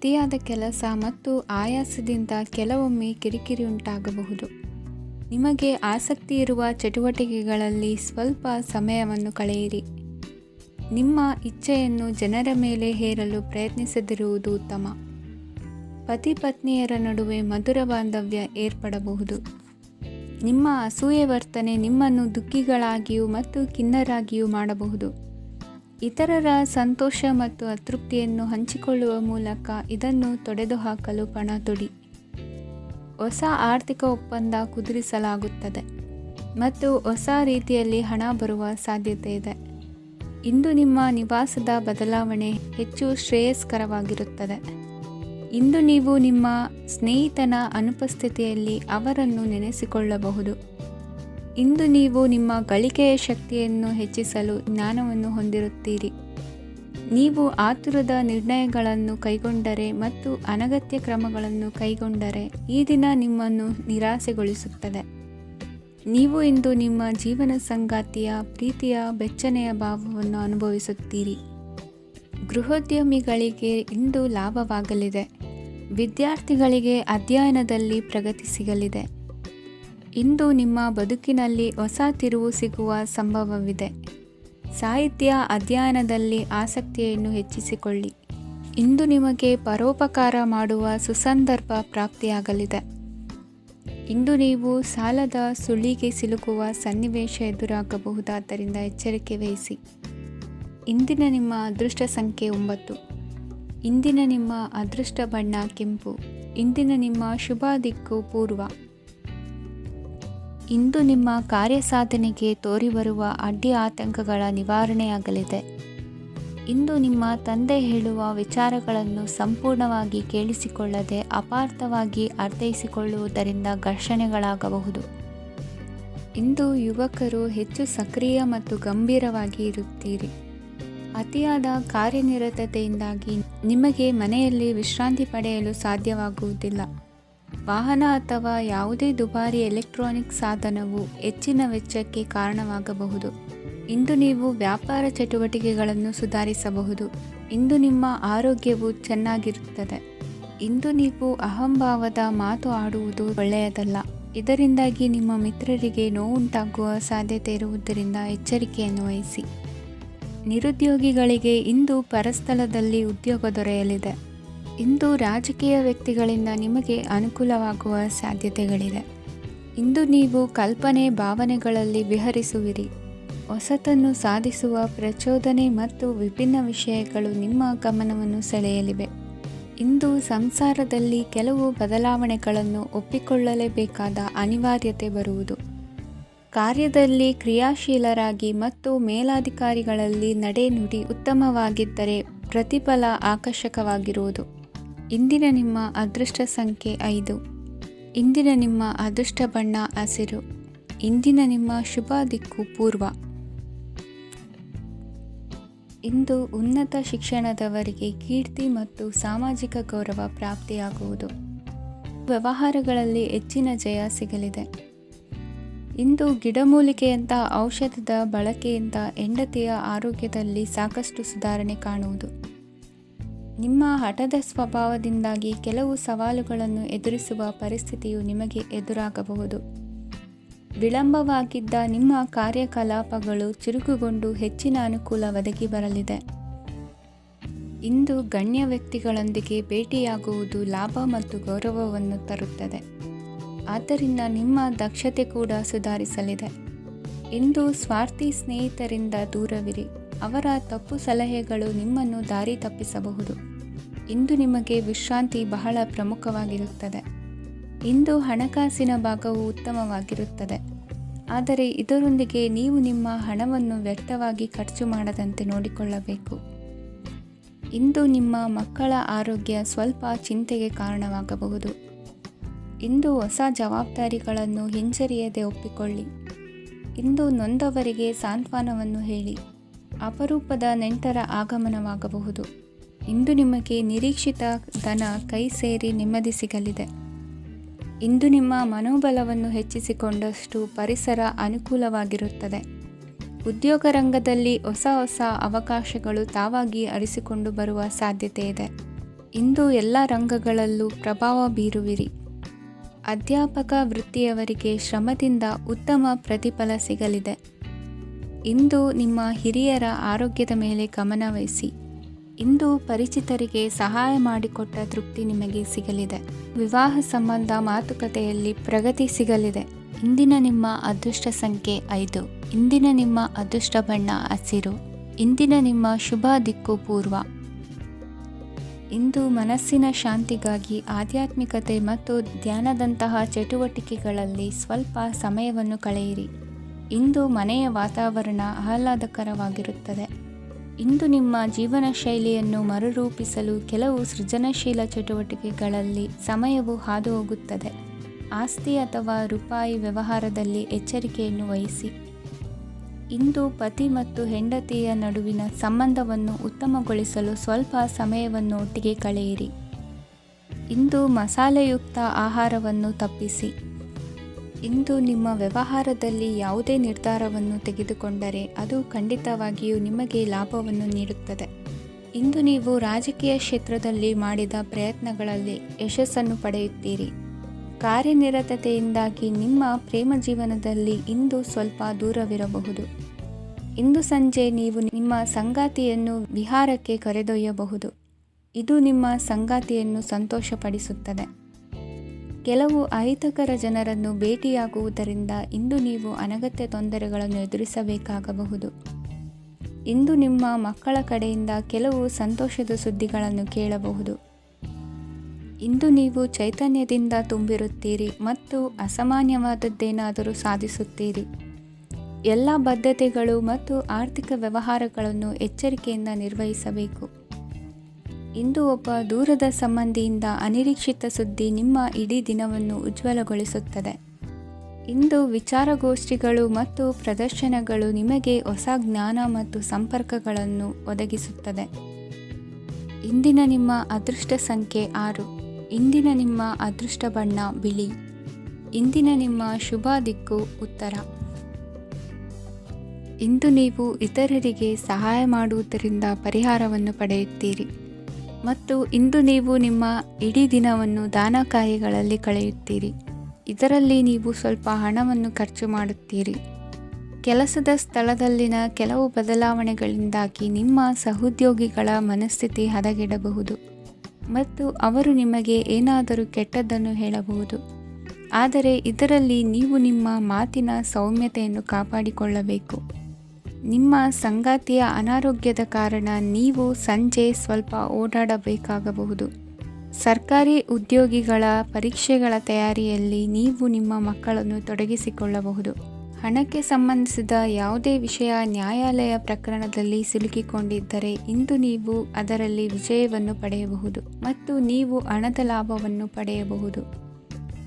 ಅತಿಯಾದ ಕೆಲಸ ಮತ್ತು ಆಯಾಸದಿಂದ ಕೆಲವೊಮ್ಮೆ ಕಿರಿಕಿರಿ ಉಂಟಾಗಬಹುದು. ನಿಮಗೆ ಆಸಕ್ತಿ ಇರುವ ಚಟುವಟಿಕೆಗಳಲ್ಲಿ ಸ್ವಲ್ಪ ಸಮಯವನ್ನು ಕಳೆಯಿರಿ. ನಿಮ್ಮ ಇಚ್ಛೆಯನ್ನು ಜನರ ಮೇಲೆ ಹೇರಲು ಪ್ರಯತ್ನಿಸದಿರುವುದು ಉತ್ತಮ. ಪತಿ ಪತ್ನಿಯರ ನಡುವೆ ಮಧುರ ಬಾಂಧವ್ಯ ಏರ್ಪಡಬಹುದು. ನಿಮ್ಮ ಅಸೂಯೆ ವರ್ತನೆ ನಿಮ್ಮನ್ನು ದುಃಖಿಗಳಾಗಿಯೂ ಮತ್ತು ಖಿನ್ನರಾಗಿಯೂ ಮಾಡಬಹುದು. ಇತರರ ಸಂತೋಷ ಮತ್ತು ಅತೃಪ್ತಿಯನ್ನು ಹಂಚಿಕೊಳ್ಳುವ ಮೂಲಕ ಇದನ್ನು ತೊಡೆದುಹಾಕಲು ಪಣ ತೊಡಿ. ಹೊಸ ಆರ್ಥಿಕ ಒಪ್ಪಂದ ಕುದುರಿಸಲಾಗುತ್ತದೆ ಮತ್ತು ಹೊಸ ರೀತಿಯಲ್ಲಿ ಹಣ ಬರುವ ಸಾಧ್ಯತೆ ಇದೆ. ಇಂದು ನಿಮ್ಮ ನಿವಾಸದ ಬದಲಾವಣೆ ಹೆಚ್ಚು ಶ್ರೇಯಸ್ಕರವಾಗಿರುತ್ತದೆ. ಇಂದು ನೀವು ನಿಮ್ಮ ಸ್ನೇಹಿತನ ಅನುಪಸ್ಥಿತಿಯಲ್ಲಿ ಅವರನ್ನು ನೆನೆಸಿಕೊಳ್ಳಬಹುದು. ಇಂದು ನೀವು ನಿಮ್ಮ ಗಳಿಕೆಯ ಶಕ್ತಿಯನ್ನು ಹೆಚ್ಚಿಸಲು ಜ್ಞಾನವನ್ನು ಹೊಂದಿರುತ್ತೀರಿ. ನೀವು ಆತುರದ ನಿರ್ಣಯಗಳನ್ನು ಕೈಗೊಂಡರೆ ಮತ್ತು ಅನಗತ್ಯ ಕ್ರಮಗಳನ್ನು ಕೈಗೊಂಡರೆ ಈ ದಿನ ನಿಮ್ಮನ್ನು ನಿರಾಸೆಗೊಳಿಸುತ್ತದೆ. ನೀವು ಇಂದು ನಿಮ್ಮ ಜೀವನ ಸಂಗಾತಿಯ ಪ್ರೀತಿಯ ಬೆಚ್ಚನೆಯ ಭಾವವನ್ನು ಅನುಭವಿಸುತ್ತೀರಿ. ಗೃಹೋದ್ಯಮಿಗಳಿಗೆ ಇಂದು ಲಾಭವಾಗಲಿದೆ. ವಿದ್ಯಾರ್ಥಿಗಳಿಗೆ ಅಧ್ಯಯನದಲ್ಲಿ ಪ್ರಗತಿ ಸಿಗಲಿದೆ. ಇಂದು ನಿಮ್ಮ ಬದುಕಿನಲ್ಲಿ ಹೊಸ ತಿರುವು ಸಿಗುವ ಸಂಭವವಿದೆ. ಸಾಹಿತ್ಯ ಅಧ್ಯಯನದಲ್ಲಿ ಆಸಕ್ತಿಯನ್ನು ಹೆಚ್ಚಿಸಿಕೊಳ್ಳಿ. ಇಂದು ನಿಮಗೆ ಪರೋಪಕಾರ ಮಾಡುವ ಸುಸಂದರ್ಭ ಪ್ರಾಪ್ತಿಯಾಗಲಿದೆ. ಇಂದು ನೀವು ಸಾಲದ ಸುಳಿಗೆ ಸಿಲುಕುವ ಸನ್ನಿವೇಶ ಎದುರಾಗಬಹುದಾದ್ದರಿಂದ ಎಚ್ಚರಿಕೆ ವಹಿಸಿ. ಇಂದಿನ ನಿಮ್ಮ ಅದೃಷ್ಟ ಸಂಖ್ಯೆ 9. ಇಂದಿನ ನಿಮ್ಮ ಅದೃಷ್ಟ ಬಣ್ಣ ಕೆಂಪು. ಇಂದಿನ ನಿಮ್ಮ ಶುಭ ದಿಕ್ಕು ಪೂರ್ವ. ಇಂದು ನಿಮ್ಮ ಕಾರ್ಯಸಾಧನೆಗೆ ತೋರಿಬರುವ ಅಡ್ಡಿ ಆತಂಕಗಳ ನಿವಾರಣೆಯಾಗಲಿದೆ. ಇಂದು ನಿಮ್ಮ ತಂದೆ ಹೇಳುವ ವಿಚಾರಗಳನ್ನು ಸಂಪೂರ್ಣವಾಗಿ ಕೇಳಿಸಿಕೊಳ್ಳದೆ ಅಪಾರ್ಥವಾಗಿ ಅರ್ಥೈಸಿಕೊಳ್ಳುವುದರಿಂದ ಘರ್ಷಣೆಗಳಾಗಬಹುದು. ಇಂದು ಯುವಕರು ಹೆಚ್ಚು ಸಕ್ರಿಯ ಮತ್ತು ಗಂಭೀರವಾಗಿ ಇರುತ್ತೀರಿ. ಅತಿಯಾದ ಕಾರ್ಯನಿರತತೆಯಿಂದಾಗಿ ನಿಮಗೆ ಮನೆಯಲ್ಲಿ ವಿಶ್ರಾಂತಿ ಪಡೆಯಲು ಸಾಧ್ಯವಾಗುವುದಿಲ್ಲ. ವಾಹನ ಅಥವಾ ಯಾವುದೇ ದುಬಾರಿ ಎಲೆಕ್ಟ್ರಾನಿಕ್ ಸಾಧನವು ಹೆಚ್ಚಿನ ವೆಚ್ಚಕ್ಕೆ ಕಾರಣವಾಗಬಹುದು. ಇಂದು ನೀವು ವ್ಯಾಪಾರ ಚಟುವಟಿಕೆಗಳನ್ನು ಸುಧಾರಿಸಬಹುದು. ಇಂದು ನಿಮ್ಮ ಆರೋಗ್ಯವು ಚೆನ್ನಾಗಿರುತ್ತದೆ. ಇಂದು ನೀವು ಅಹಂಭಾವದ ಮಾತು ಆಡುವುದು ಒಳ್ಳೆಯದಲ್ಲ. ಇದರಿಂದಾಗಿ ನಿಮ್ಮ ಮಿತ್ರರಿಗೆ ನೋವುಂಟಾಗುವ ಸಾಧ್ಯತೆ ಇರುವುದರಿಂದ ಎಚ್ಚರಿಕೆಯನ್ನು ವಹಿಸಿ. ನಿರುದ್ಯೋಗಿಗಳಿಗೆ ಇಂದು ಪರಸ್ಥಳದಲ್ಲಿ ಉದ್ಯೋಗ ದೊರೆಯಲಿದೆ. ಇಂದು ರಾಜಕೀಯ ವ್ಯಕ್ತಿಗಳಿಂದ ನಿಮಗೆ ಅನುಕೂಲವಾಗುವ ಸಾಧ್ಯತೆಗಳಿದೆ. ಇಂದು ನೀವು ಕಲ್ಪನೆ ಭಾವನೆಗಳಲ್ಲಿ ವಿಹರಿಸುವಿರಿ. ಹೊಸತನ್ನು ಸಾಧಿಸುವ ಪ್ರಚೋದನೆ ಮತ್ತು ವಿಭಿನ್ನ ವಿಷಯಗಳು ನಿಮ್ಮ ಗಮನವನ್ನು ಸೆಳೆಯಲಿವೆ. ಇಂದು ಸಂಸಾರದಲ್ಲಿ ಕೆಲವು ಬದಲಾವಣೆಗಳನ್ನು ಒಪ್ಪಿಕೊಳ್ಳಲೇಬೇಕಾದ ಅನಿವಾರ್ಯತೆ ಬರುವುದು. ಕಾರ್ಯದಲ್ಲಿ ಕ್ರಿಯಾಶೀಲರಾಗಿ ಮತ್ತು ಮೇಲಾಧಿಕಾರಿಗಳಲ್ಲಿ ನಡೆನುಡಿ ಉತ್ತಮವಾಗಿದ್ದರೆ ಪ್ರತಿಫಲ ಆಕರ್ಷಕವಾಗಿರುವುದು. ಇಂದಿನ ನಿಮ್ಮ ಅದೃಷ್ಟ ಸಂಖ್ಯೆ 5. ಇಂದಿನ ನಿಮ್ಮ ಅದೃಷ್ಟ ಬಣ್ಣ ಹಸಿರು. ಇಂದಿನ ನಿಮ್ಮ ಶುಭ ದಿಕ್ಕು ಪೂರ್ವ. ಇಂದು ಉನ್ನತ ಶಿಕ್ಷಣದವರಿಗೆ ಕೀರ್ತಿ ಮತ್ತು ಸಾಮಾಜಿಕ ಗೌರವ ಪ್ರಾಪ್ತಿಯಾಗುವುದು. ವ್ಯವಹಾರಗಳಲ್ಲಿ ಹೆಚ್ಚಿನ ಜಯ ಸಿಗಲಿದೆ. ಇಂದು ಗಿಡಮೂಲಿಕೆಯಂತಹ ಔಷಧದ ಬಳಕೆಯಿಂದ ಹೆಂಡತಿಯ ಆರೋಗ್ಯದಲ್ಲಿ ಸಾಕಷ್ಟು ಸುಧಾರಣೆ ಕಾಣುವುದು. ನಿಮ್ಮ ಹಠದ ಸ್ವಭಾವದಿಂದಾಗಿ ಕೆಲವು ಸವಾಲುಗಳನ್ನು ಎದುರಿಸುವ ಪರಿಸ್ಥಿತಿಯು ನಿಮಗೆ ಎದುರಾಗಬಹುದು. ವಿಳಂಬವಾಗಿದ್ದ ನಿಮ್ಮ ಕಾರ್ಯಕಲಾಪಗಳು ಚುರುಕುಗೊಂಡು ಹೆಚ್ಚಿನ ಅನುಕೂಲ ಒದಗಿ ಬರಲಿದೆ. ಇಂದು ಗಣ್ಯ ವ್ಯಕ್ತಿಗಳೊಂದಿಗೆ ಭೇಟಿಯಾಗುವುದು ಲಾಭ ಮತ್ತು ಗೌರವವನ್ನು ತರುತ್ತದೆ. ಆದ್ದರಿಂದ ನಿಮ್ಮ ದಕ್ಷತೆ ಕೂಡ ಸುಧಾರಿಸಲಿದೆ. ಇಂದು ಸ್ವಾರ್ಥಿ ಸ್ನೇಹಿತರಿಂದ ದೂರವಿರಿ. ಅವರ ತಪ್ಪು ಸಲಹೆಗಳು ನಿಮ್ಮನ್ನು ದಾರಿ ತಪ್ಪಿಸಬಹುದು. ಇಂದು ನಿಮಗೆ ವಿಶ್ರಾಂತಿ ಬಹಳ ಪ್ರಮುಖವಾಗಿರುತ್ತದೆ. ಇಂದು ಹಣಕಾಸಿನ ಭಾಗವು ಉತ್ತಮವಾಗಿರುತ್ತದೆ. ಆದರೆ ಇದರೊಂದಿಗೆ ನೀವು ನಿಮ್ಮ ಹಣವನ್ನು ವ್ಯರ್ಥವಾಗಿ ಖರ್ಚು ಮಾಡದಂತೆ ನೋಡಿಕೊಳ್ಳಬೇಕು. ಇಂದು ನಿಮ್ಮ ಮಕ್ಕಳ ಆರೋಗ್ಯ ಸ್ವಲ್ಪ ಚಿಂತೆಗೆ ಕಾರಣವಾಗಬಹುದು. ಇಂದು ಹೊಸ ಜವಾಬ್ದಾರಿಗಳನ್ನು ಹಿಂಜರಿಯದೆ ಒಪ್ಪಿಕೊಳ್ಳಿ. ಇಂದು ನೊಂದವರಿಗೆ ಸಾಂತ್ವನವನ್ನು ಹೇಳಿ. ಅಪರೂಪದ ನೆಂಟರ ಆಗಮನವಾಗಬಹುದು. ಇಂದು ನಿಮಗೆ ನಿರೀಕ್ಷಿತ ಧನ ಕೈ ಸೇರಿ ನೆಮ್ಮದಿ ಸಿಗಲಿದೆ. ಇಂದು ನಿಮ್ಮ ಮನೋಬಲವನ್ನು ಹೆಚ್ಚಿಸಿಕೊಂಡಷ್ಟು ಪರಿಸರ ಅನುಕೂಲವಾಗಿರುತ್ತದೆ. ಉದ್ಯೋಗ ರಂಗದಲ್ಲಿ ಹೊಸ ಹೊಸ ಅವಕಾಶಗಳು ತಾವಾಗಿ ಅರಿಸಿಕೊಂಡು ಬರುವ ಸಾಧ್ಯತೆ ಇದೆ. ಇಂದು ಎಲ್ಲ ರಂಗಗಳಲ್ಲೂ ಪ್ರಭಾವ ಬೀರುವಿರಿ. ಅಧ್ಯಾಪಕ ವೃತ್ತಿಯವರಿಗೆ ಶ್ರಮದಿಂದ ಉತ್ತಮ ಪ್ರತಿಫಲ ಸಿಗಲಿದೆ. ಇಂದು ನಿಮ್ಮ ಹಿರಿಯರ ಆರೋಗ್ಯದ ಮೇಲೆ ಗಮನ ವಹಿಸಿ. ಇಂದು ಪರಿಚಿತರಿಗೆ ಸಹಾಯ ಮಾಡಿಕೊಟ್ಟ ತೃಪ್ತಿ ನಿಮಗೆ ಸಿಗಲಿದೆ. ವಿವಾಹ ಸಂಬಂಧ ಮಾತುಕತೆಯಲ್ಲಿ ಪ್ರಗತಿ ಸಿಗಲಿದೆ. ಇಂದಿನ ನಿಮ್ಮ ಅದೃಷ್ಟ ಸಂಖ್ಯೆ 5. ಇಂದಿನ ನಿಮ್ಮ ಅದೃಷ್ಟ ಬಣ್ಣ ಹಸಿರು. ಇಂದಿನ ನಿಮ್ಮ ಶುಭ ದಿಕ್ಕು ಪೂರ್ವ. ಇಂದು ಮನಸ್ಸಿನ ಶಾಂತಿಗಾಗಿ ಆಧ್ಯಾತ್ಮಿಕತೆ ಮತ್ತು ಧ್ಯಾನದಂತಹ ಚಟುವಟಿಕೆಗಳಲ್ಲಿ ಸ್ವಲ್ಪ ಸಮಯವನ್ನು ಕಳೆಯಿರಿ. ಇಂದು ಮನೆಯ ವಾತಾವರಣ ಆಹ್ಲಾದಕರವಾಗಿರುತ್ತದೆ. ಇಂದು ನಿಮ್ಮ ಜೀವನ ಶೈಲಿಯನ್ನು ಮರುರೂಪಿಸಲು ಕೆಲವು ಸೃಜನಶೀಲ ಚಟುವಟಿಕೆಗಳಲ್ಲಿ ಸಮಯವು ಹಾದುಹೋಗುತ್ತದೆ. ಆಸ್ತಿ ಅಥವಾ ರೂಪಾಯಿ ವ್ಯವಹಾರದಲ್ಲಿ ಎಚ್ಚರಿಕೆಯನ್ನು ವಹಿಸಿ. ಇಂದು ಪತಿ ಮತ್ತು ಹೆಂಡತಿಯ ನಡುವಿನ ಸಂಬಂಧವನ್ನು ಉತ್ತಮಗೊಳಿಸಲು ಸ್ವಲ್ಪ ಸಮಯವನ್ನು ಒಟ್ಟಿಗೆ ಕಳೆಯಿರಿ. ಇಂದು ಮಸಾಲೆಯುಕ್ತ ಆಹಾರವನ್ನು ತಪ್ಪಿಸಿ. ಇಂದು ನಿಮ್ಮ ವ್ಯವಹಾರದಲ್ಲಿ ಯಾವುದೇ ನಿರ್ಧಾರವನ್ನು ತೆಗೆದುಕೊಂಡರೆ ಅದು ಖಂಡಿತವಾಗಿಯೂ ನಿಮಗೆ ಲಾಭವನ್ನು ನೀಡುತ್ತದೆ. ಇಂದು ನೀವು ರಾಜಕೀಯ ಕ್ಷೇತ್ರದಲ್ಲಿ ಮಾಡಿದ ಪ್ರಯತ್ನಗಳಲ್ಲಿ ಯಶಸ್ಸನ್ನು ಪಡೆಯುತ್ತೀರಿ. ಕಾರ್ಯನಿರತತೆಯಿಂದಾಗಿ ನಿಮ್ಮ ಪ್ರೇಮ ಜೀವನದಲ್ಲಿ ಇಂದು ಸ್ವಲ್ಪ ದೂರವಿರಬಹುದು. ಇಂದು ಸಂಜೆ ನೀವು ನಿಮ್ಮ ಸಂಗಾತಿಯನ್ನು ವಿಹಾರಕ್ಕೆ ಕರೆದೊಯ್ಯಬಹುದು. ಇದು ನಿಮ್ಮ ಸಂಗಾತಿಯನ್ನು ಸಂತೋಷಪಡಿಸುತ್ತದೆ. ಕೆಲವು ಅಹಿತಕರ ಜನರನ್ನು ಭೇಟಿಯಾಗುವುದರಿಂದ ಇಂದು ನೀವು ಅನಗತ್ಯ ತೊಂದರೆಗಳನ್ನು ಎದುರಿಸಬೇಕಾಗಬಹುದು. ಇಂದು ನಿಮ್ಮ ಮಕ್ಕಳ ಕಡೆಯಿಂದ ಕೆಲವು ಸಂತೋಷದ ಸುದ್ದಿಗಳನ್ನು ಕೇಳಬಹುದು. ಇಂದು ನೀವು ಚೈತನ್ಯದಿಂದ ತುಂಬಿರುತ್ತೀರಿ ಮತ್ತು ಅಸಾಮಾನ್ಯವಾದದ್ದೇನಾದರೂ ಸಾಧಿಸುತ್ತೀರಿ. ಎಲ್ಲ ಬದ್ಧತೆಗಳು ಮತ್ತು ಆರ್ಥಿಕ ವ್ಯವಹಾರಗಳನ್ನು ಎಚ್ಚರಿಕೆಯಿಂದ ನಿರ್ವಹಿಸಬೇಕು. ಇಂದು ಒಬ್ಬ ದೂರದ ಸಂಬಂಧಿಯಿಂದ ಅನಿರೀಕ್ಷಿತ ಸುದ್ದಿ ನಿಮ್ಮ ಇಡೀ ದಿನವನ್ನು ಉಜ್ವಲಗೊಳಿಸುತ್ತದೆ. ಇಂದು ವಿಚಾರಗೋಷ್ಠಿಗಳು ಮತ್ತು ಪ್ರದರ್ಶನಗಳು ನಿಮಗೆ ಹೊಸ ಜ್ಞಾನ ಮತ್ತು ಸಂಪರ್ಕಗಳನ್ನು ಒದಗಿಸುತ್ತದೆ. ಇಂದಿನ ನಿಮ್ಮ ಅದೃಷ್ಟ ಸಂಖ್ಯೆ 6. ಇಂದಿನ ನಿಮ್ಮ ಅದೃಷ್ಟ ಬಣ್ಣ ಬಿಳಿ. ಇಂದಿನ ನಿಮ್ಮ ಶುಭ ದಿಕ್ಕು ಉತ್ತರ. ಇಂದು ನೀವು ಇತರರಿಗೆ ಸಹಾಯ ಮಾಡುವುದರಿಂದ ಪರಿಹಾರವನ್ನು ಪಡೆಯುತ್ತೀರಿ ಮತ್ತು ಇಂದು ನೀವು ನಿಮ್ಮ ಇಡೀ ದಿನವನ್ನು ದಾನ ಕಾರ್ಯಗಳಲ್ಲಿ ಕಳೆಯುತ್ತೀರಿ. ಇದರಲ್ಲಿ ನೀವು ಸ್ವಲ್ಪ ಹಣವನ್ನು ಖರ್ಚು ಮಾಡುತ್ತೀರಿ. ಕೆಲಸದ ಸ್ಥಳದಲ್ಲಿನ ಕೆಲವು ಬದಲಾವಣೆಗಳಿಂದಾಗಿ ನಿಮ್ಮ ಸಹೋದ್ಯೋಗಿಗಳ ಮನಸ್ಥಿತಿ ಹದಗೆಡಬಹುದು ಮತ್ತು ಅವರು ನಿಮಗೆ ಏನಾದರೂ ಕೆಟ್ಟದ್ದನ್ನು ಹೇಳಬಹುದು. ಆದರೆ ಇದರಲ್ಲಿ ನೀವು ನಿಮ್ಮ ಮಾತಿನ ಸೌಮ್ಯತೆಯನ್ನು ಕಾಪಾಡಿಕೊಳ್ಳಬೇಕು. ನಿಮ್ಮ ಸಂಗಾತಿಯ ಅನಾರೋಗ್ಯದ ಕಾರಣ ನೀವು ಸಂಜೆ ಸ್ವಲ್ಪ ಓಡಾಡಬೇಕಾಗಬಹುದು. ಸರ್ಕಾರಿ ಉದ್ಯೋಗಿಗಳ ಪರೀಕ್ಷೆಗಳ ತಯಾರಿಯಲ್ಲಿ ನೀವು ನಿಮ್ಮ ಮಕ್ಕಳನ್ನು ತೊಡಗಿಸಿಕೊಳ್ಳಬಹುದು. ಹಣಕ್ಕೆ ಸಂಬಂಧಿಸಿದ ಯಾವುದೇ ವಿಷಯ ನ್ಯಾಯಾಲಯ ಪ್ರಕರಣದಲ್ಲಿ ಸಿಲುಕಿಕೊಂಡಿದ್ದರೆ ಇಂದು ನೀವು ಅದರಲ್ಲಿ ವಿಜಯವನ್ನು ಪಡೆಯಬಹುದು ಮತ್ತು ನೀವು ಹಣದ ಲಾಭವನ್ನು ಪಡೆಯಬಹುದು.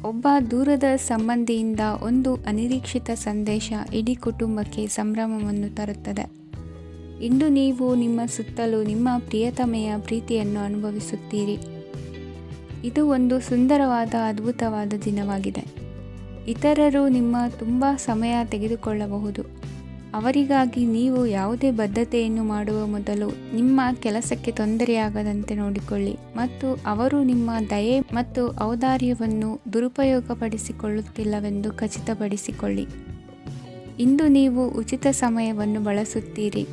ಒಬ್ಬ ದೂರದ ಸಂಬಂಧಿಯಿಂದ ಒಂದು ಅನಿರೀಕ್ಷಿತ ಸಂದೇಶ ಇಡೀ ಕುಟುಂಬಕ್ಕೆ ಸಂಭ್ರಮವನ್ನು ತರುತ್ತದೆ. ಇಂದು ನೀವು ನಿಮ್ಮ ಸುತ್ತಲೂ ನಿಮ್ಮ ಪ್ರಿಯತಮೆಯ ಪ್ರೀತಿಯನ್ನು ಅನುಭವಿಸುತ್ತೀರಿ. ಇದು ಒಂದು ಸುಂದರವಾದ ಅದ್ಭುತವಾದ ದಿನವಾಗಿದೆ. ಇತರರು ನಿಮ್ಮ ತುಂಬ ಸಮಯ ತೆಗೆದುಕೊಳ್ಳಬಹುದು. ಅವರಿಗಾಗಿ ನೀವು ಯಾವುದೇ ಬದ್ಧತೆಯನ್ನು ಮಾಡುವ ಮೊದಲು ನಿಮ್ಮ ಕೆಲಸಕ್ಕೆ ತೊಂದರೆಯಾಗದಂತೆ ನೋಡಿಕೊಳ್ಳಿ ಮತ್ತು ಅವರು ನಿಮ್ಮ ದಯೆ ಮತ್ತು ಔದಾರ್ಯವನ್ನು ದುರುಪಯೋಗಪಡಿಸಿಕೊಳ್ಳುತ್ತಿಲ್ಲವೆಂದು ಖಚಿತಪಡಿಸಿಕೊಳ್ಳಿ. ಇಂದು ನೀವು ಉಚಿತ ಸಮಯವನ್ನು ಬಳಸುತ್ತೀರಿ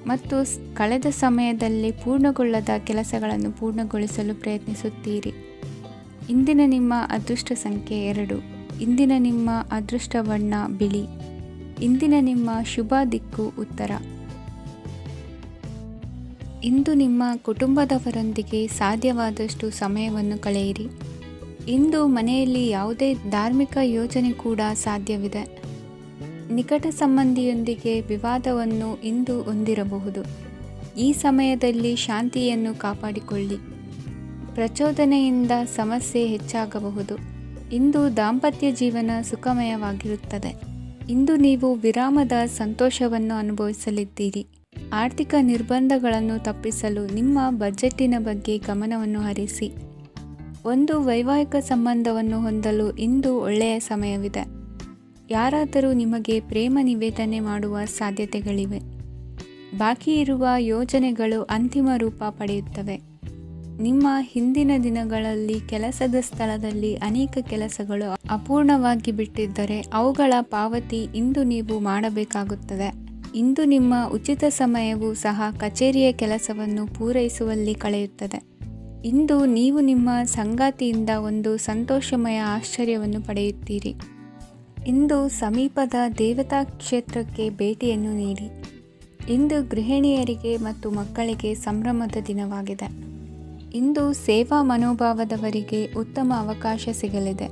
ಮತ್ತು ಕಳೆದ ಸಮಯದಲ್ಲಿ ಪೂರ್ಣಗೊಳ್ಳದ ಕೆಲಸಗಳನ್ನು ಪೂರ್ಣಗೊಳಿಸಲು ಪ್ರಯತ್ನಿಸುತ್ತೀರಿ. ಇಂದಿನ ನಿಮ್ಮ ಅದೃಷ್ಟ ಸಂಖ್ಯೆ 2. ಇಂದಿನ ನಿಮ್ಮ ಅದೃಷ್ಟ ಬಣ್ಣ ಬಿಳಿ. ಇಂದಿನ ನಿಮ್ಮ ಶುಭ ದಿಕ್ಕು ಉತ್ತರ. ಇಂದು ನಿಮ್ಮ ಕುಟುಂಬದವರೊಂದಿಗೆ ಸಾಧ್ಯವಾದಷ್ಟು ಸಮಯವನ್ನು ಕಳೆಯಿರಿ. ಇಂದು ಮನೆಯಲ್ಲಿ ಯಾವುದೇ ಧಾರ್ಮಿಕ ಯೋಜನೆ ಕೂಡ ಸಾಧ್ಯವಿದೆ. ನಿಕಟ ಸಂಬಂಧಿಯೊಂದಿಗೆ ವಿವಾದವನ್ನು ಇಂದು ಹೊಂದಿರಬಹುದು. ಈ ಸಮಯದಲ್ಲಿ ಶಾಂತಿಯನ್ನು ಕಾಪಾಡಿಕೊಳ್ಳಿ. ಪ್ರಚೋದನೆಯಿಂದ ಸಮಸ್ಯೆ ಹೆಚ್ಚಾಗಬಹುದು. ಇಂದು ದಾಂಪತ್ಯ ಜೀವನ ಸುಖಮಯವಾಗಿರುತ್ತದೆ. ಇಂದು ನೀವು ವಿರಾಮದ ಸಂತೋಷವನ್ನು ಅನುಭವಿಸಲಿದ್ದೀರಿ. ಆರ್ಥಿಕ ನಿರ್ಬಂಧಗಳನ್ನು ತಪ್ಪಿಸಲು ನಿಮ್ಮ ಬಜೆಟ್ಟಿನ ಬಗ್ಗೆ ಗಮನವನ್ನು ಹರಿಸಿ. ಒಂದು ವೈವಾಹಿಕ ಸಂಬಂಧವನ್ನು ಹೊಂದಲು ಇಂದು ಒಳ್ಳೆಯ ಸಮಯವಿದೆ. ಯಾರಾದರೂ ನಿಮಗೆ ಪ್ರೇಮ ನಿವೇದನೆ ಮಾಡುವ ಸಾಧ್ಯತೆಗಳಿವೆ. ಬಾಕಿ ಇರುವ ಯೋಜನೆಗಳು ಅಂತಿಮ ರೂಪ ಪಡೆಯುತ್ತವೆ. ನಿಮ್ಮ ಹಿಂದಿನ ದಿನಗಳಲ್ಲಿ ಕೆಲಸದ ಸ್ಥಳದಲ್ಲಿ ಅನೇಕ ಕೆಲಸಗಳು ಅಪೂರ್ಣವಾಗಿ ಬಿಟ್ಟಿದ್ದರೆ ಅವುಗಳ ಪಾವತಿ ಇಂದು ನೀವು ಮಾಡಬೇಕಾಗುತ್ತದೆ. ಇಂದು ನಿಮ್ಮ ಉಚಿತ ಸಮಯವೂ ಸಹ ಕಚೇರಿಯ ಕೆಲಸವನ್ನು ಪೂರೈಸುವಲ್ಲಿ ಕಳೆಯುತ್ತದೆ. ಇಂದು ನೀವು ನಿಮ್ಮ ಸಂಗಾತಿಯಿಂದ ಒಂದು ಸಂತೋಷಮಯ ಆಶ್ಚರ್ಯವನ್ನು ಪಡೆಯುತ್ತೀರಿ. ಇಂದು ಸಮೀಪದ ದೇವತಾ ಕ್ಷೇತ್ರಕ್ಕೆ ಭೇಟಿಯನ್ನು ನೀಡಿ. ಇಂದು ಗೃಹಿಣಿಯರಿಗೆ ಮತ್ತು ಮಕ್ಕಳಿಗೆ ಸಂಭ್ರಮದ ದಿನವಾಗಿದೆ. ಇಂದು ಸೇವಾ ಮನೋಭಾವದವರಿಗೆ ಉತ್ತಮ ಅವಕಾಶ ಸಿಗಲಿದೆ.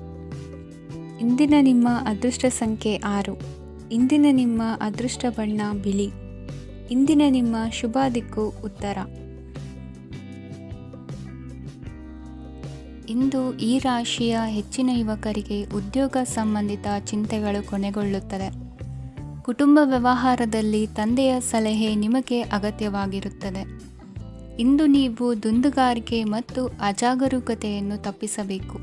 ಇಂದಿನ ನಿಮ್ಮ ಅದೃಷ್ಟ ಸಂಖ್ಯೆ 6. ಇಂದಿನ ನಿಮ್ಮ ಅದೃಷ್ಟ ಬಣ್ಣ ಬಿಳಿ. ಇಂದಿನ ನಿಮ್ಮ ಶುಭ ದಿಕ್ಕು ಉತ್ತರ. ಇಂದು ಈ ರಾಶಿಯ ಹೆಚ್ಚಿನ ಯುವಕರಿಗೆ ಉದ್ಯೋಗ ಸಂಬಂಧಿತ ಚಿಂತೆಗಳು ಕೊನೆಗೊಳ್ಳುತ್ತದೆ. ಕುಟುಂಬ ವ್ಯವಹಾರದಲ್ಲಿ ತಂದೆಯ ಸಲಹೆ ನಿಮಗೆ ಅಗತ್ಯವಾಗಿರುತ್ತದೆ. ಇಂದು ನೀವು ದುಂದುಗಾರಿಕೆ ಮತ್ತು ಅಜಾಗರೂಕತೆಯನ್ನು ತಪ್ಪಿಸಬೇಕು.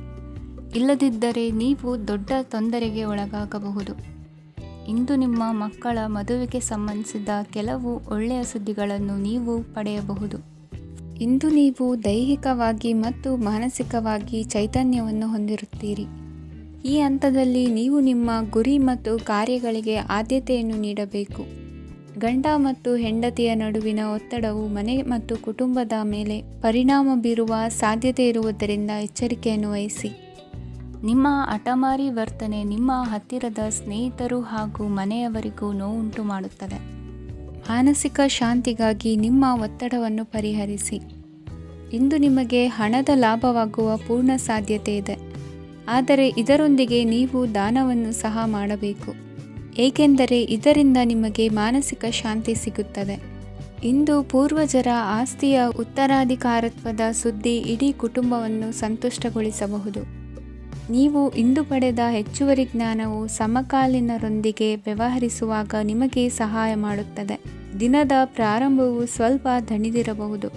ಇಲ್ಲದಿದ್ದರೆ ನೀವು ದೊಡ್ಡ ತೊಂದರೆಗೆ ಒಳಗಾಗಬಹುದು. ಇಂದು ನಿಮ್ಮ ಮಕ್ಕಳ ಮದುವೆಗೆ ಸಂಬಂಧಿಸಿದ ಕೆಲವು ಒಳ್ಳೆಯ ಸುದ್ದಿಗಳನ್ನು ನೀವು ಪಡೆಯಬಹುದು. ಇಂದು ನೀವು ದೈಹಿಕವಾಗಿ ಮತ್ತು ಮಾನಸಿಕವಾಗಿ ಚೈತನ್ಯವನ್ನು ಹೊಂದಿರುತ್ತೀರಿ. ಈ ಹಂತದಲ್ಲಿ ನೀವು ನಿಮ್ಮ ಗುರಿ ಮತ್ತು ಕಾರ್ಯಗಳಿಗೆ ಆದ್ಯತೆಯನ್ನು ನೀಡಬೇಕು. ಗಂಡ ಮತ್ತು ಹೆಂಡತಿಯ ನಡುವಿನ ಒತ್ತಡವು ಮನೆ ಮತ್ತು ಕುಟುಂಬದ ಮೇಲೆ ಪರಿಣಾಮ ಬೀರುವ ಸಾಧ್ಯತೆ ಇರುವುದರಿಂದ ಎಚ್ಚರಿಕೆಯನ್ನು ವಹಿಸಿ. ನಿಮ್ಮ ಹಠಮಾರಿ ವರ್ತನೆ ನಿಮ್ಮ ಹತ್ತಿರದ ಸ್ನೇಹಿತರು ಹಾಗೂ ಮನೆಯವರಿಗೂ ನೋವುಂಟು ಮಾಡುತ್ತದೆ. ಮಾನಸಿಕ ಶಾಂತಿಗಾಗಿ ನಿಮ್ಮ ಒತ್ತಡವನ್ನು ಪರಿಹರಿಸಿ. ಇಂದು ನಿಮಗೆ ಹಣದ ಲಾಭವಾಗುವ ಪೂರ್ಣ ಸಾಧ್ಯತೆ ಇದೆ. ಆದರೆ ಇದರೊಂದಿಗೆ ನೀವು ದಾನವನ್ನು ಸಹ ಮಾಡಬೇಕು, ಏಕೆಂದರೆ ಇದರಿಂದ ನಿಮಗೆ ಮಾನಸಿಕ ಶಾಂತಿ ಸಿಗುತ್ತದೆ. ಇಂದು ಪೂರ್ವಜರ ಆಸ್ತಿಯ ಉತ್ತರಾಧಿಕಾರತ್ವದ ಸುದ್ದಿ ಇಡೀ ಕುಟುಂಬವನ್ನು ಸಂತುಷ್ಟಗೊಳಿಸಬಹುದು. ನೀವು ಇಂದು ಪಡೆದ ಹೆಚ್ಚುವರಿ ಜ್ಞಾನವು ಸಮಕಾಲೀನರೊಂದಿಗೆ ವ್ಯವಹರಿಸುವಾಗ ನಿಮಗೆ ಸಹಾಯ ಮಾಡುತ್ತದೆ. ದಿನದ ಪ್ರಾರಂಭವು ಸ್ವಲ್ಪ ದಣಿದಿರಬಹುದು,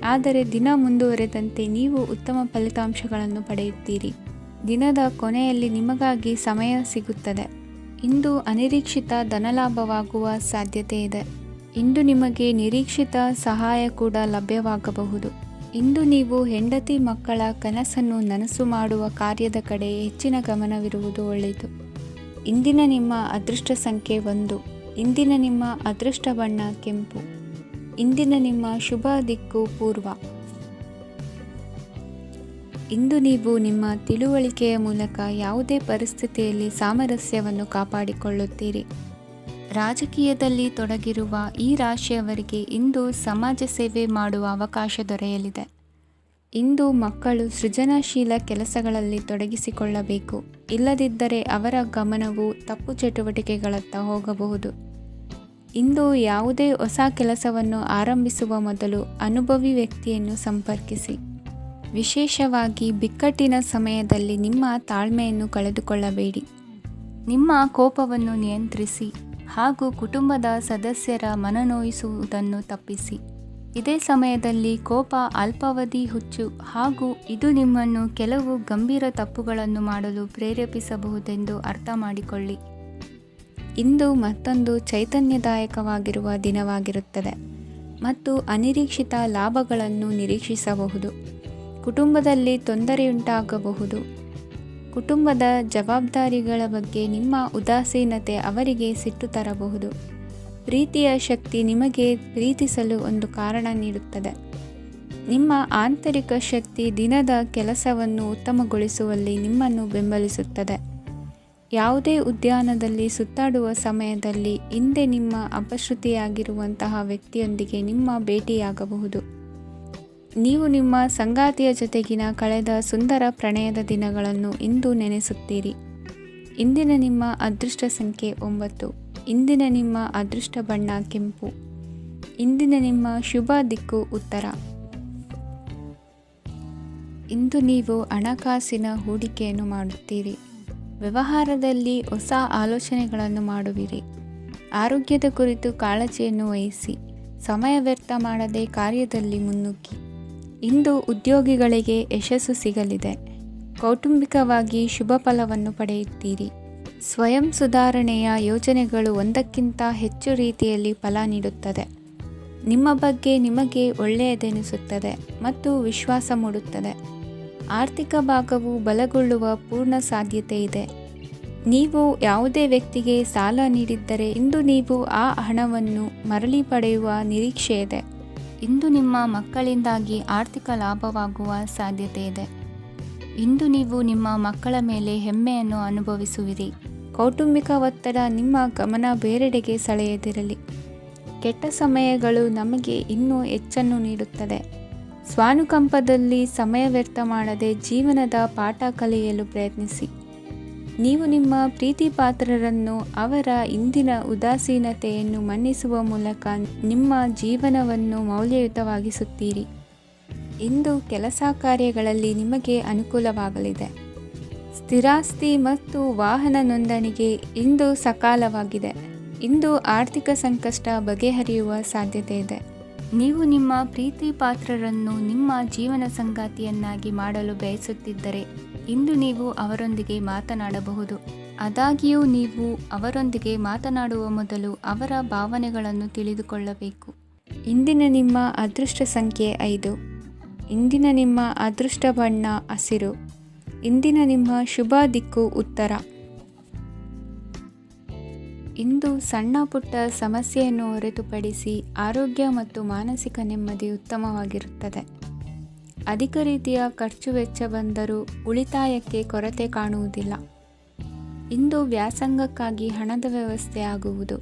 ಆದರೆ ದಿನ ಮುಂದುವರೆದಂತೆ ನೀವು ಉತ್ತಮ ಫಲಿತಾಂಶಗಳನ್ನು ಪಡೆಯುತ್ತೀರಿ. ದಿನದ ಕೊನೆಯಲ್ಲಿ ನಿಮಗಾಗಿ ಸಮಯ ಸಿಗುತ್ತದೆ. ಇಂದು ಅನಿರೀಕ್ಷಿತ ಧನಲಾಭವಾಗುವ ಸಾಧ್ಯತೆ ಇದೆ. ಇಂದು ನಿಮಗೆ ನಿರೀಕ್ಷಿತ ಸಹಾಯ ಕೂಡ ಲಭ್ಯವಾಗಬಹುದು. ಇಂದು ನೀವು ಹೆಂಡತಿ ಮಕ್ಕಳ ಕನಸನ್ನು ನನಸು ಮಾಡುವ ಕಾರ್ಯದ ಕಡೆ ಹೆಚ್ಚಿನ ಗಮನವಿರುವುದು ಒಳ್ಳೆಯದು. ಇಂದಿನ ನಿಮ್ಮ ಅದೃಷ್ಟ ಸಂಖ್ಯೆ 1. ಇಂದಿನ ನಿಮ್ಮ ಅದೃಷ್ಟ ಬಣ್ಣ ಕೆಂಪು. ಇಂದಿನ ನಿಮ್ಮ ಶುಭ ದಿಕ್ಕು ಪೂರ್ವ. ಇಂದು ನೀವು ನಿಮ್ಮ ತಿಳುವಳಿಕೆಯ ಮೂಲಕ ಯಾವುದೇ ಪರಿಸ್ಥಿತಿಯಲ್ಲಿ ಸಾಮರಸ್ಯವನ್ನು ಕಾಪಾಡಿಕೊಳ್ಳುತ್ತೀರಿ. ರಾಜಕೀಯದಲ್ಲಿ ತೊಡಗಿರುವ ಈ ರಾಶಿಯವರಿಗೆ ಇಂದು ಸಮಾಜ ಸೇವೆ ಮಾಡುವ ಅವಕಾಶ ದೊರೆಯಲಿದೆ. ಇಂದು ಮಕ್ಕಳು ಸೃಜನಶೀಲ ಕೆಲಸಗಳಲ್ಲಿ ತೊಡಗಿಸಿಕೊಳ್ಳಬೇಕು. ಇಲ್ಲದಿದ್ದರೆ ಅವರ ಗಮನವು ತಪ್ಪು ಚಟುವಟಿಕೆಗಳತ್ತ ಹೋಗಬಹುದು. ಇಂದು ಯಾವುದೇ ಹೊಸ ಕೆಲಸವನ್ನು ಆರಂಭಿಸುವ ಮೊದಲು ಅನುಭವಿ ವ್ಯಕ್ತಿಯನ್ನು ಸಂಪರ್ಕಿಸಿ. ವಿಶೇಷವಾಗಿ ಬಿಕ್ಕಟ್ಟಿನ ಸಮಯದಲ್ಲಿ ನಿಮ್ಮ ತಾಳ್ಮೆಯನ್ನು ಕಳೆದುಕೊಳ್ಳಬೇಡಿ. ನಿಮ್ಮ ಕೋಪವನ್ನು ನಿಯಂತ್ರಿಸಿ ಹಾಗೂ ಕುಟುಂಬದ ಸದಸ್ಯರ ಮನನೊಯಿಸುವುದನ್ನು ತಪ್ಪಿಸಿ. ಇದೇ ಸಮಯದಲ್ಲಿ ಕೋಪ ಅಲ್ಪಾವಧಿ ಹುಚ್ಚು ಹಾಗೂ ಇದು ನಿಮ್ಮನ್ನು ಕೆಲವು ಗಂಭೀರ ತಪ್ಪುಗಳನ್ನು ಮಾಡಲು ಪ್ರೇರೇಪಿಸಬಹುದೆಂದು ಅರ್ಥ ಮಾಡಿಕೊಳ್ಳಿ. ಇಂದು ಮತ್ತೊಂದು ಚೈತನ್ಯದಾಯಕವಾಗಿರುವ ದಿನವಾಗಿರುತ್ತದೆ ಮತ್ತು ಅನಿರೀಕ್ಷಿತ ಲಾಭಗಳನ್ನು ನಿರೀಕ್ಷಿಸಬಹುದು. ಕುಟುಂಬದಲ್ಲಿ ತೊಂದರೆಯುಂಟಾಗಬಹುದು. ಕುಟುಂಬದ ಜವಾಬ್ದಾರಿಗಳ ಬಗ್ಗೆ ನಿಮ್ಮ ಉದಾಸೀನತೆ ಅವರಿಗೆ ಸಿಟ್ಟು ತರಬಹುದು. ಪ್ರೀತಿಯ ಶಕ್ತಿ ನಿಮಗೆ ಪ್ರೀತಿಸಲು ಒಂದು ಕಾರಣ ನೀಡುತ್ತದೆ. ನಿಮ್ಮ ಆಂತರಿಕ ಶಕ್ತಿ ದಿನದ ಕೆಲಸವನ್ನು ಉತ್ತಮಗೊಳಿಸುವಲ್ಲಿ ನಿಮ್ಮನ್ನು ಬೆಂಬಲಿಸುತ್ತದೆ. ಯಾವುದೇ ಉದ್ಯಾನದಲ್ಲಿ ಸುತ್ತಾಡುವ ಸಮಯದಲ್ಲಿ ಹಿಂದೆ ನಿಮ್ಮ ಅಪಶ್ರುತಿಯಾಗಿರುವಂತಹ ವ್ಯಕ್ತಿಯೊಂದಿಗೆ ನಿಮ್ಮ ಭೇಟಿಯಾಗಬಹುದು. ನೀವು ನಿಮ್ಮ ಸಂಗಾತಿಯ ಜೊತೆಗಿನ ಕಳೆದ ಸುಂದರ ಪ್ರಣಯದ ದಿನಗಳನ್ನು ಇಂದು ನೆನೆಸುತ್ತೀರಿ. ಇಂದಿನ ನಿಮ್ಮ ಅದೃಷ್ಟ ಸಂಖ್ಯೆ 9. ಇಂದಿನ ನಿಮ್ಮ ಅದೃಷ್ಟ ಬಣ್ಣ ಕೆಂಪು. ಇಂದಿನ ನಿಮ್ಮ ಶುಭ ದಿಕ್ಕು ಉತ್ತರ. ಇಂದು ನೀವು ಹಣಕಾಸಿನ ಹೂಡಿಕೆಯನ್ನು ಮಾಡುತ್ತೀರಿ. ವ್ಯವಹಾರದಲ್ಲಿ ಹೊಸ ಆಲೋಚನೆಗಳನ್ನು ಮಾಡುವಿರಿ. ಆರೋಗ್ಯದ ಕುರಿತು ಕಾಳಜಿಯನ್ನು ವಹಿಸಿ. ಸಮಯ ವ್ಯರ್ಥ ಮಾಡದೆ ಕಾರ್ಯದಲ್ಲಿ ಮುನ್ನುಗ್ಗಿ. ಇಂದು ಉದ್ಯೋಗಿಗಳಿಗೆ ಯಶಸ್ಸು ಸಿಗಲಿದೆ. ಕೌಟುಂಬಿಕವಾಗಿ ಶುಭ ಫಲವನ್ನು ಪಡೆಯುತ್ತೀರಿ. ಸ್ವಯಂ ಸುಧಾರಣೆಯ ಯೋಜನೆಗಳು ಒಂದಕ್ಕಿಂತ ಹೆಚ್ಚು ರೀತಿಯಲ್ಲಿ ಫಲ ನೀಡುತ್ತದೆ. ನಿಮ್ಮ ಬಗ್ಗೆ ನಿಮಗೆ ಒಳ್ಳೆಯದೆನಿಸುತ್ತದೆ ಮತ್ತು ವಿಶ್ವಾಸ ಮೂಡುತ್ತದೆ. ಆರ್ಥಿಕ ಭಾಗವು ಬಲಗೊಳ್ಳುವ ಪೂರ್ಣ ಸಾಧ್ಯತೆ ಇದೆ. ನೀವು ಯಾವುದೇ ವ್ಯಕ್ತಿಗೆ ಸಾಲ ನೀಡಿದ್ದರೆ ಇಂದು ನೀವು ಆ ಹಣವನ್ನು ಮರಳಿ ಪಡೆಯುವ ನಿರೀಕ್ಷೆ ಇದೆ. ಇಂದು ನಿಮ್ಮ ಮಕ್ಕಳಿಂದಾಗಿ ಆರ್ಥಿಕ ಲಾಭವಾಗುವ ಸಾಧ್ಯತೆ ಇದೆ. ಇಂದು ನೀವು ನಿಮ್ಮ ಮಕ್ಕಳ ಮೇಲೆ ಹೆಮ್ಮೆಯನ್ನು ಅನುಭವಿಸುವಿರಿ. ಕೌಟುಂಬಿಕ ಒತ್ತಡ ನಿಮ್ಮ ಗಮನ ಬೇರೆಡೆಗೆ ಸೆಳೆಯದಿರಲಿ. ಕೆಟ್ಟ ಸಮಯಗಳು ನಮಗೆ ಇನ್ನೂ ಹೆಚ್ಚನ್ನು ನೀಡುತ್ತದೆ. ಸ್ವಾನುಕಂಪದಲ್ಲಿ ಸಮಯ ವ್ಯರ್ಥ ಮಾಡದೆ ಜೀವನದ ಪಾಠ ಕಲಿಯಲು ಪ್ರಯತ್ನಿಸಿ. ನೀವು ನಿಮ್ಮ ಪ್ರೀತಿ ಪಾತ್ರರನ್ನು ಅವರ ಇಂದಿನ ಉದಾಸೀನತೆಯನ್ನು ಮನ್ನಿಸುವ ಮೂಲಕ ನಿಮ್ಮ ಜೀವನವನ್ನು ಮೌಲ್ಯಯುತವಾಗಿಸುತ್ತೀರಿ. ಇಂದು ಕೆಲಸ ಕಾರ್ಯಗಳಲ್ಲಿ ನಿಮಗೆ ಅನುಕೂಲವಾಗಲಿದೆ. ಸ್ಥಿರಾಸ್ತಿ ಮತ್ತು ವಾಹನ ನೋಂದಣಿಗೆ ಇಂದು ಸಕಾಲವಾಗಿದೆ. ಇಂದು ಆರ್ಥಿಕ ಸಂಕಷ್ಟ ಬಗೆಹರಿಯುವ ಸಾಧ್ಯತೆ ಇದೆ. ನೀವು ನಿಮ್ಮ ಪ್ರೀತಿ ಪಾತ್ರರನ್ನು ನಿಮ್ಮ ಜೀವನ ಸಂಗಾತಿಯನ್ನಾಗಿ ಮಾಡಲು ಬಯಸುತ್ತಿದ್ದರೆ ಇಂದು ನೀವು ಅವರೊಂದಿಗೆ ಮಾತನಾಡಬಹುದು. ಆದಾಗ್ಯೂ ನೀವು ಅವರೊಂದಿಗೆ ಮಾತನಾಡುವ ಮೊದಲು ಅವರ ಭಾವನೆಗಳನ್ನು ತಿಳಿದುಕೊಳ್ಳಬೇಕು. ಇಂದಿನ ನಿಮ್ಮ ಅದೃಷ್ಟ ಸಂಖ್ಯೆ 5. ಇಂದಿನ ನಿಮ್ಮ ಅದೃಷ್ಟ ಬಣ್ಣ ಹಸಿರು. ಇಂದಿನ ನಿಮ್ಮ ಶುಭ ದಿಕ್ಕು ಉತ್ತರ. ಇಂದು ಸಣ್ಣ ಪುಟ್ಟ ಸಮಸ್ಯೆಯನ್ನು ಹೊರತುಪಡಿಸಿ ಆರೋಗ್ಯ ಮತ್ತು ಮಾನಸಿಕ ನೆಮ್ಮದಿ ಉತ್ತಮವಾಗಿರುತ್ತದೆ. ಅಧಿಕ ರೀತಿಯ ಖರ್ಚು ವೆಚ್ಚ ಬಂದರೂ ಉಳಿತಾಯಕ್ಕೆ ಕೊರತೆ ಕಾಣುವುದಿಲ್ಲ. ಇಂದು ವ್ಯಾಸಂಗಕ್ಕಾಗಿ ಹಣದ ವ್ಯವಸ್ಥೆ ಆಗುವುದು.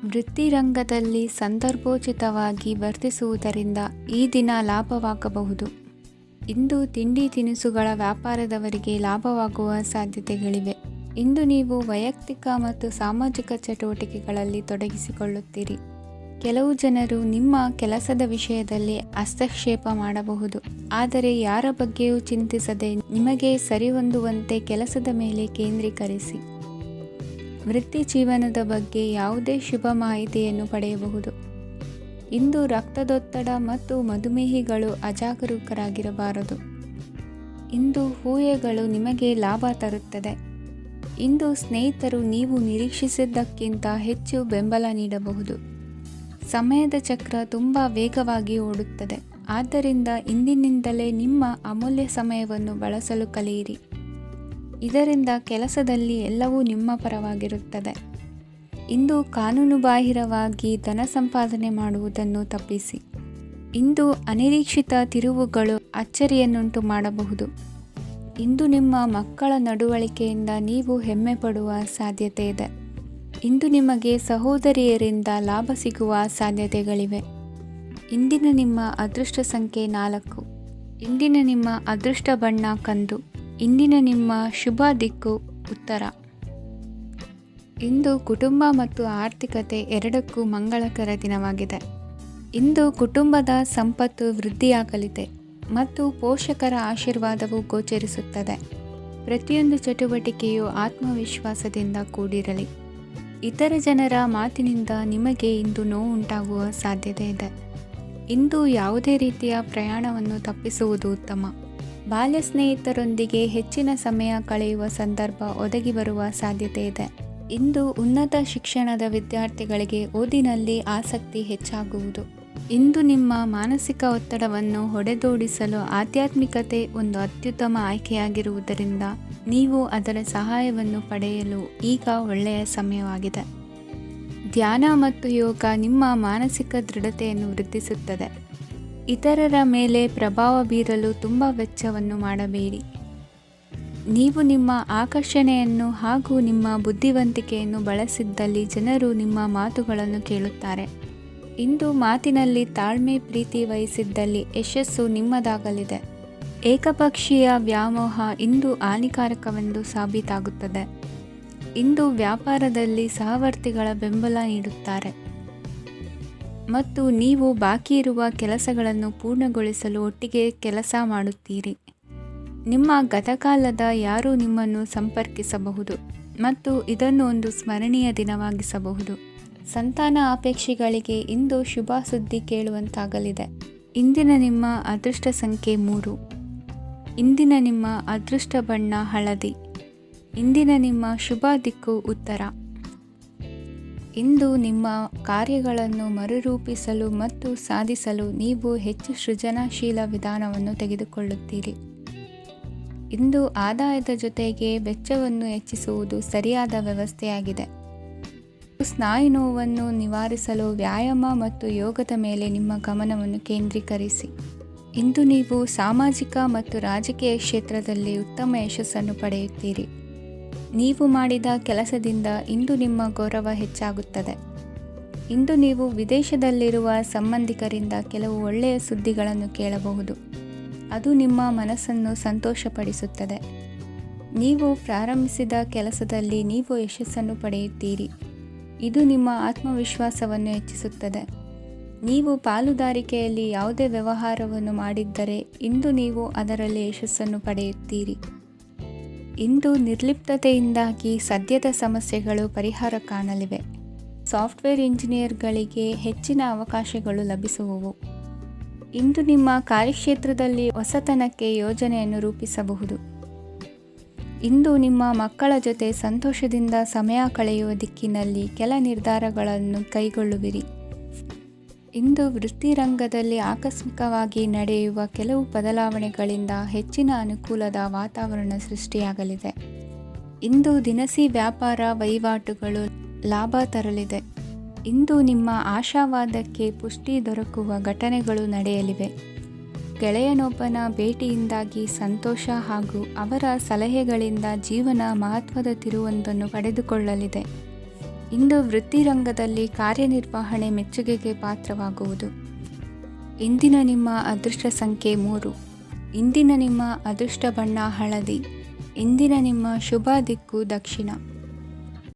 ವೃತ್ತಿರಂಗದಲ್ಲಿ ಸಂದರ್ಭೋಚಿತವಾಗಿ ವರ್ತಿಸುವುದರಿಂದ ಈ ದಿನ ಲಾಭವಾಗಬಹುದು. ಇಂದು ತಿಂಡಿ ತಿನಿಸುಗಳ ವ್ಯಾಪಾರದವರಿಗೆ ಲಾಭವಾಗುವ ಸಾಧ್ಯತೆಗಳಿವೆ. ಇಂದು ನೀವು ವೈಯಕ್ತಿಕ ಮತ್ತು ಸಾಮಾಜಿಕ ಚಟುವಟಿಕೆಗಳಲ್ಲಿ ತೊಡಗಿಸಿಕೊಳ್ಳುತ್ತೀರಿ. ಕೆಲವು ಜನರು ನಿಮ್ಮ ಕೆಲಸದ ವಿಷಯದಲ್ಲಿ ಹಸ್ತಕ್ಷೇಪ ಮಾಡಬಹುದು, ಆದರೆ ಯಾರ ಬಗ್ಗೆಯೂ ಚಿಂತಿಸದೆ ನಿಮಗೆ ಸರಿಹೊಂದುವಂತೆ ಕೆಲಸದ ಮೇಲೆ ಕೇಂದ್ರೀಕರಿಸಿ. ವೃತ್ತಿ ಜೀವನದ ಬಗ್ಗೆ ಯಾವುದೇ ಶುಭ ಮಾಹಿತಿಯನ್ನು ಪಡೆಯಬಹುದು. ಇಂದು ರಕ್ತದೊತ್ತಡ ಮತ್ತು ಮಧುಮೇಹಿಗಳು ಅಜಾಗರೂಕರಾಗಿರಬಾರದು. ಇಂದು ಊಹೆಗಳು ನಿಮಗೆ ಲಾಭ ತರುತ್ತದೆ. ಇಂದು ಸ್ನೇಹಿತರು ನೀವು ನಿರೀಕ್ಷಿಸಿದ್ದಕ್ಕಿಂತ ಹೆಚ್ಚು ಬೆಂಬಲ ನೀಡಬಹುದು. ಸಮಯದ ಚಕ್ರ ತುಂಬ ವೇಗವಾಗಿ ಓಡುತ್ತದೆ. ಆದ್ದರಿಂದ ಇಂದಿನಿಂದಲೇ ನಿಮ್ಮ ಅಮೂಲ್ಯ ಸಮಯವನ್ನು ಬಳಸಲು ಕಲಿಯಿರಿ. ಇದರಿಂದ ಕೆಲಸದಲ್ಲಿ ಎಲ್ಲವೂ ನಿಮ್ಮ ಪರವಾಗಿರುತ್ತದೆ. ಇಂದು ಕಾನೂನುಬಾಹಿರವಾಗಿ ಧನ ಸಂಪಾದನೆ ಮಾಡುವುದನ್ನು ತಪ್ಪಿಸಿ. ಇಂದು ಅನಿರೀಕ್ಷಿತ ತಿರುವುಗಳು ಅಚ್ಚರಿಯನ್ನುಂಟು ಮಾಡಬಹುದು. ಇಂದು ನಿಮ್ಮ ಮಕ್ಕಳ ನಡವಳಿಕೆಯಿಂದ ನೀವು ಹೆಮ್ಮೆ ಪಡುವ ಸಾಧ್ಯತೆ ಇದೆ. ಇಂದು ನಿಮಗೆ ಸಹೋದರಿಯರಿಂದ ಲಾಭ ಸಿಗುವ ಸಾಧ್ಯತೆಗಳಿವೆ. ಇಂದಿನ ನಿಮ್ಮ ಅದೃಷ್ಟ ಸಂಖ್ಯೆ 4. ಇಂದಿನ ನಿಮ್ಮ ಅದೃಷ್ಟ ಬಣ್ಣ ಕಂದು. ಇಂದಿನ ನಿಮ್ಮ ಶುಭ ದಿಕ್ಕು ಉತ್ತರ. ಇಂದು ಕುಟುಂಬ ಮತ್ತು ಆರ್ಥಿಕತೆ ಎರಡಕ್ಕೂ ಮಂಗಳಕರ ದಿನವಾಗಿದೆ. ಇಂದು ಕುಟುಂಬದ ಸಂಪತ್ತು ವೃದ್ಧಿಯಾಗಲಿದೆ ಮತ್ತು ಪೋಷಕರ ಆಶೀರ್ವಾದವು ಗೋಚರಿಸುತ್ತದೆ. ಪ್ರತಿಯೊಂದು ಚಟುವಟಿಕೆಯು ಆತ್ಮವಿಶ್ವಾಸದಿಂದ ಕೂಡಿರಲಿ. ಇತರ ಜನರ ಮಾತಿನಿಂದ ನಿಮಗೆ ಇಂದು ನೋವು ಉಂಟಾಗುವ ಸಾಧ್ಯತೆ ಇದೆ. ಇಂದು ಯಾವುದೇ ರೀತಿಯ ಪ್ರಯಾಣವನ್ನು ತಪ್ಪಿಸುವುದು ಉತ್ತಮ. ಬಾಲ್ಯ ಸ್ನೇಹಿತರೊಂದಿಗೆ ಹೆಚ್ಚಿನ ಸಮಯ ಕಳೆಯುವ ಸಂದರ್ಭ ಒದಗಿ ಬರುವ ಸಾಧ್ಯತೆ ಇದೆ. ಇಂದು ಉನ್ನತ ಶಿಕ್ಷಣದ ವಿದ್ಯಾರ್ಥಿಗಳಿಗೆ ಓದಿನಲ್ಲಿ ಆಸಕ್ತಿ ಹೆಚ್ಚಾಗುವುದು. ಇಂದು ನಿಮ್ಮ ಮಾನಸಿಕ ಒತ್ತಡವನ್ನು ಹೊಡೆದೋಡಿಸಲು ಆಧ್ಯಾತ್ಮಿಕತೆ ಒಂದು ಅತ್ಯುತ್ತಮ ಆಯ್ಕೆಯಾಗಿರುವುದರಿಂದ ನೀವು ಅದರ ಸಹಾಯವನ್ನು ಪಡೆಯಲು ಈಗ ಒಳ್ಳೆಯ ಸಮಯವಾಗಿದೆ. ಧ್ಯಾನ ಮತ್ತು ಯೋಗ ನಿಮ್ಮ ಮಾನಸಿಕ ದೃಢತೆಯನ್ನು ವೃದ್ಧಿಸುತ್ತದೆ. ಇತರರ ಮೇಲೆ ಪ್ರಭಾವ ಬೀರಲು ತುಂಬ ವೆಚ್ಚವನ್ನು ಮಾಡಬೇಡಿ. ನೀವು ನಿಮ್ಮ ಆಕರ್ಷಣೆಯನ್ನು ಹಾಗೂ ನಿಮ್ಮ ಬುದ್ಧಿವಂತಿಕೆಯನ್ನು ಬಳಸಿದ್ದಲ್ಲಿ ಜನರು ನಿಮ್ಮ ಮಾತುಗಳನ್ನು ಕೇಳುತ್ತಾರೆ. ಇಂದು ಮಾತಿನಲ್ಲಿ ತಾಳ್ಮೆ ಪ್ರೀತಿ ವಹಿಸಿದ್ದಲ್ಲಿ ಯಶಸ್ಸು ನಿಮ್ಮದಾಗಲಿದೆ. ಏಕಪಕ್ಷೀಯ ವ್ಯಾಮೋಹ ಇಂದು ಹಾನಿಕಾರಕವೆಂದು ಸಾಬೀತಾಗುತ್ತದೆ. ಇಂದು ವ್ಯಾಪಾರದಲ್ಲಿ ಸಹವರ್ತಿಗಳ ಬೆಂಬಲ ನೀಡುತ್ತಾರೆ ಮತ್ತು ನೀವು ಬಾಕಿ ಇರುವ ಕೆಲಸಗಳನ್ನು ಪೂರ್ಣಗೊಳಿಸಲು ಒಟ್ಟಿಗೆ ಕೆಲಸ ಮಾಡುತ್ತೀರಿ. ನಿಮ್ಮ ಗತಕಾಲದ ಯಾರೂ ನಿಮ್ಮನ್ನು ಸಂಪರ್ಕಿಸಬಹುದು ಮತ್ತು ಇದನ್ನು ಒಂದು ಸ್ಮರಣೀಯ ದಿನವಾಗಿಸಬಹುದು. ಸಂತಾನ ಅಪೇಕ್ಷೆಗಳಿಗೆ ಇಂದು ಶುಭ ಸುದ್ದಿ ಕೇಳುವಂತಾಗಲಿದೆ. ಇಂದಿನ ನಿಮ್ಮ ಅದೃಷ್ಟ ಸಂಖ್ಯೆ 3. ಇಂದಿನ ನಿಮ್ಮ ಅದೃಷ್ಟ ಬಣ್ಣ ಹಳದಿ. ಇಂದಿನ ನಿಮ್ಮ ಶುಭ ದಿಕ್ಕು ಉತ್ತರ. ಇಂದು ನಿಮ್ಮ ಕಾರ್ಯಗಳನ್ನು ಮರುರೂಪಿಸಲು ಮತ್ತು ಸಾಧಿಸಲು ನೀವು ಹೆಚ್ಚು ಸೃಜನಶೀಲ ವಿಧಾನವನ್ನು ತೆಗೆದುಕೊಳ್ಳುತ್ತೀರಿ. ಇಂದು ಆದಾಯದ ಜೊತೆಗೆ ವೆಚ್ಚವನ್ನು ಹೆಚ್ಚಿಸುವುದು ಸರಿಯಾದ ವ್ಯವಸ್ಥೆಯಾಗಿದೆ. ಸ್ನಾಯು ನೋವನ್ನು ನಿವಾರಿಸಲು ವ್ಯಾಯಾಮ ಮತ್ತು ಯೋಗದ ಮೇಲೆ ನಿಮ್ಮ ಗಮನವನ್ನು ಕೇಂದ್ರೀಕರಿಸಿ. ಇಂದು ನೀವು ಸಾಮಾಜಿಕ ಮತ್ತು ರಾಜಕೀಯ ಕ್ಷೇತ್ರದಲ್ಲಿ ಉತ್ತಮ ಯಶಸ್ಸನ್ನು ಪಡೆಯುತ್ತೀರಿ. ನೀವು ಮಾಡಿದ ಕೆಲಸದಿಂದ ಇಂದು ನಿಮ್ಮ ಗೌರವ ಹೆಚ್ಚಾಗುತ್ತದೆ. ಇಂದು ನೀವು ವಿದೇಶದಲ್ಲಿರುವ ಸಂಬಂಧಿಕರಿಂದ ಕೆಲವು ಒಳ್ಳೆಯ ಸುದ್ದಿಗಳನ್ನು ಕೇಳಬಹುದು. ಅದು ನಿಮ್ಮ ಮನಸ್ಸನ್ನು ಸಂತೋಷಪಡಿಸುತ್ತದೆ. ನೀವು ಪ್ರಾರಂಭಿಸಿದ ಕೆಲಸದಲ್ಲಿ ನೀವು ಯಶಸ್ಸನ್ನು ಪಡೆಯುತ್ತೀರಿ. ಇದು ನಿಮ್ಮ ಆತ್ಮವಿಶ್ವಾಸವನ್ನು ಹೆಚ್ಚಿಸುತ್ತದೆ. ನೀವು ಪಾಲುದಾರಿಕೆಯಲ್ಲಿ ಯಾವುದೇ ವ್ಯವಹಾರವನ್ನು ಮಾಡಿದ್ದರೆ ಇಂದು ನೀವು ಅದರಲ್ಲಿ ಯಶಸ್ಸನ್ನು ಪಡೆಯುತ್ತೀರಿ. ಇಂದು ನಿರ್ಲಿಪ್ತತೆಯಿಂದಾಗಿ ಸದ್ಯದ ಸಮಸ್ಯೆಗಳು ಪರಿಹಾರ ಕಾಣಲಿವೆ. ಸಾಫ್ಟ್ವೇರ್ ಇಂಜಿನಿಯರ್ಗಳಿಗೆ ಹೆಚ್ಚಿನ ಅವಕಾಶಗಳು ಲಭಿಸುವವು. ಇಂದು ನಿಮ್ಮ ಕಾರ್ಯಕ್ಷೇತ್ರದಲ್ಲಿ ಹೊಸತನಕ್ಕೆ ಯೋಜನೆಯನ್ನು ರೂಪಿಸಬಹುದು. ಇಂದು ನಿಮ್ಮ ಮಕ್ಕಳ ಜೊತೆ ಸಂತೋಷದಿಂದ ಸಮಯ ಕಳೆಯುವ ದಿಕ್ಕಿನಲ್ಲಿ ಕೆಲ ನಿರ್ಧಾರಗಳನ್ನು ಕೈಗೊಳ್ಳುವಿರಿ. ಇಂದು ವೃತ್ತಿರಂಗದಲ್ಲಿ ಆಕಸ್ಮಿಕವಾಗಿ ನಡೆಯುವ ಕೆಲವು ಬದಲಾವಣೆಗಳಿಂದ ಹೆಚ್ಚಿನ ಅನುಕೂಲದ ವಾತಾವರಣ ಸೃಷ್ಟಿಯಾಗಲಿದೆ. ಇಂದು ದಿನಸಿ ವ್ಯಾಪಾರ ವಹಿವಾಟುಗಳು ಲಾಭ ತರಲಿದೆ. ಇಂದು ನಿಮ್ಮ ಆಶಾವಾದಕ್ಕೆ ಪುಷ್ಟಿ ದೊರಕುವ ಘಟನೆಗಳು ನಡೆಯಲಿವೆ. ಗೆಳೆಯನೊಬ್ಬನ ಭೇಟಿಯಿಂದಾಗಿ ಸಂತೋಷ ಹಾಗೂ ಅವರ ಸಲಹೆಗಳಿಂದ ಜೀವನ ಮಹತ್ವದ ತಿರುವೊಂದನ್ನು ಪಡೆದುಕೊಳ್ಳಲಿದೆ. ಇಂದು ವೃತ್ತಿರಂಗದಲ್ಲಿ ಕಾರ್ಯನಿರ್ವಹಣೆ ಮೆಚ್ಚುಗೆಗೆ ಪಾತ್ರವಾಗುವುದು. ಇಂದಿನ ನಿಮ್ಮ ಅದೃಷ್ಟ ಸಂಖ್ಯೆ 3. ಇಂದಿನ ನಿಮ್ಮ ಅದೃಷ್ಟ ಬಣ್ಣ ಹಳದಿ. ಇಂದಿನ ನಿಮ್ಮ ಶುಭ ದಿಕ್ಕು ದಕ್ಷಿಣ.